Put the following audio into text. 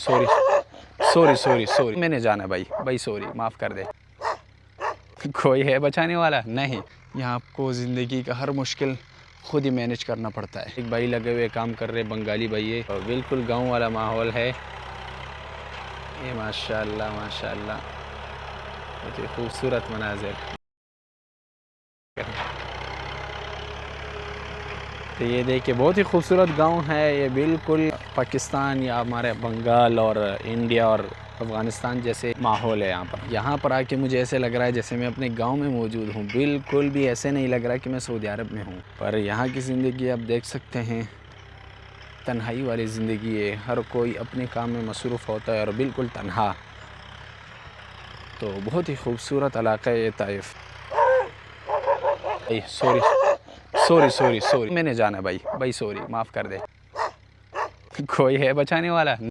Sorry sorry sorry sorry, मैंने जाना भाई, भाई सॉरी, माफ़ कर दे। कोई है बचाने वाला नहीं। यहाँ आपको ज़िंदगी का हर मुश्किल खुद ही मैनेज करना पड़ता है। एक भाई लगे हुए काम कर रहे, बंगाली भाई है, और बिल्कुल गांव वाला माहौल है ये। माशाल्लाह माशाल्लाह, बहुत ही खूबसूरत मनाज़िर। तो ये देखिए बहुत ही खूबसूरत गांव है ये, बिल्कुल पाकिस्तान या हमारे बंगाल और इंडिया और अफ़गानिस्तान जैसे माहौल है यहाँ पर। यहाँ पर आके मुझे ऐसे लग रहा है जैसे मैं अपने गांव में मौजूद हूँ, बिल्कुल भी ऐसे नहीं लग रहा कि मैं सऊदी अरब में हूँ। पर यहाँ की ज़िंदगी आप देख सकते हैं, तन्हाई वाली ज़िंदगी है, हर कोई अपने काम में मसरूफ़ होता है और बिल्कुल तन्हा। तो बहुत ही खूबसूरत इलाका है ये Taif. Sorry sorry sorry sorry, मैंने जाना भाई, भाई सॉरी, माफ़ कर दे। कोई है बचाने वाला।